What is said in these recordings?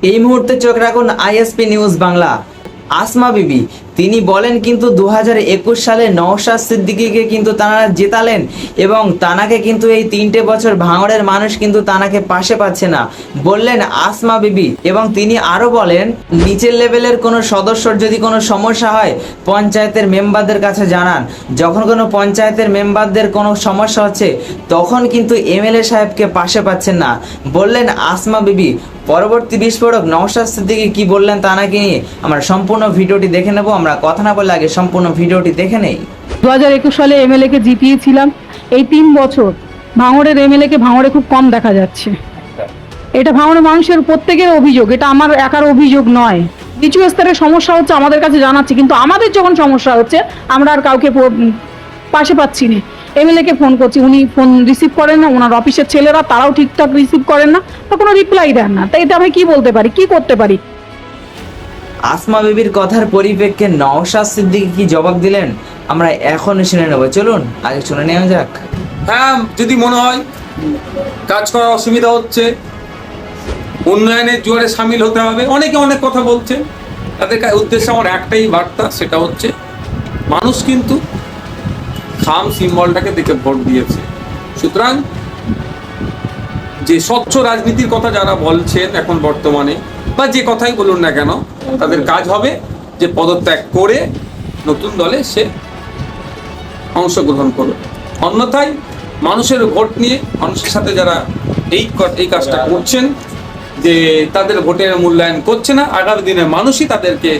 এই মুহূর্তে চোখ রাখুন আইএসপি নিউজ বাংলা। আসমা বিবি তিনি বলেন কিন্তু 2021 সালে নওশাদ সিদ্দিকীকে কিন্তু তারা জেতালেন এবং তানাকে কিন্তু এই 3টে বছর ভাঙড়ের মানুষ কিন্তু তানাকে পাশে পাচ্ছে না বললেন আসমা বিবি। এবং তিনি আরো বলেন নিচের লেভেলের কোনো সদস্যর যদি কোনো সমস্যা হয় পঞ্চায়েতের মেম্বারদের কাছে জানান। যখন কোনো পঞ্চায়েতের মেম্বারদের কোনো সমস্যা হচ্ছে তখন কিন্তু এমএলএ সাহেবকে পাশে পাচ্ছেন না বললেন আসমা বিবি। পরবর্তী বিস্ফোরক নওশাদ সিদ্দিকী কি বললেন তা নাকি নিয়ে আমরা সম্পূর্ণ ভিডিওটি দেখে নেব। আমরা কথা না বলে আগে সম্পূর্ণ ভিডিওটি দেখে নেই। 2021 সালে এমএলএ কে জিতিয়েছিলাম। এই 3 বছর ভাঙড়ের এমএলএ কে ভাঙড়ে খুব কম দেখা যাচ্ছে। এটা ভাঙড়ের মানুষের প্রত্যেকের অভিযোগ, এটা আমার একার অভিযোগ নয়। কিছু স্তরের সমস্যা হচ্ছে আমাদের কাছে জানাচ্ছে, কিন্তু আমাদের যখন সমস্যা হচ্ছে আমরা আর কাউকে পাশে পাচ্ছি না। এমএলএ কে ফোন করছি, উনি ফোন রিসিভ করেন না। ওনার অফিসের ছেলেরা তারাও ঠিকঠাক রিসিভ করেন না, তো কোনো রিপ্লাই দেন না। তাই এটা আমি কি বলতে পারি, কি করতে পারি? আসমা বিবির কথার পরিপ্রেক্ষে নওশাদ সিদ্দিকী কি জবাব দিলেন আমরা এখনই শুনে নেব। চলুন আগে শুনে নেওয়া যাক। হ্যাঁ, যদি মনে হয় কাজ করার অসুবিধা হচ্ছে, উন্নয়নের জোয়ারে সামিল হতে হবে, অনেকে অনেক কথা বলছে। তাদের উদ্দেশ্যে আমার একটাই বার্তা, সেটা হচ্ছে মানুষ কিন্তু খাম সিম্বলটাকে দেখে ভোট দিয়েছে। সুতরাং যে স্বচ্ছ রাজনীতির কথা যারা বলছেন এখন বর্তমানে, বা যে কথাই বলুন না কেন, তাদের কাজ হবে যে পদত্যাগ করে নতুন দলে সে অংশগ্রহণ করবে। অন্যথায় মানুষের ভোট নিয়ে মানুষের সাথে যারা এই কাজটা করছেন, যে তাদের ভোটের মূল্যায়ন করছে না, আগামী দিনে মানুষই তাদেরকে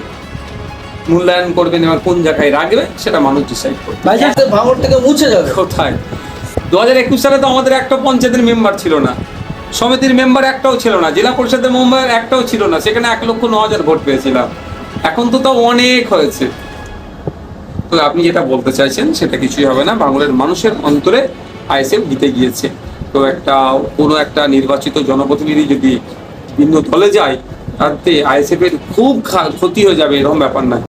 মূল্যায়ন করবেন এবং কোন জায়গায় রাখবে সেটা মানুষ ডিসাইড করবে। ভাঙড় থেকে মুছে যাবে কোথায়? 2021 সালে তো আমাদের একটা পঞ্চায়েতের মেম্বার ছিল না, সমিতির মেম্বার একটাও ছিল না, জেলা পরিষদের মেম্বার একটাও ছিল না, সেখানে 1,09,000 ভোট পেয়েছিলাম। এখন তো তাও অনেক হয়েছে। তো আপনি যেটা বলতে চাইছেন সেটা কিছুই হবে না। বাংলার মানুষের অন্তরে আইএসএফ জিতে গিয়েছে। তো কোনো একটা নির্বাচিত জনপ্রতিনিধি যদি ভিন্ন দলে যায়, তাতে আইএসএফ এর খুব ক্ষতি হয়ে যাবে, এরকম ব্যাপার না।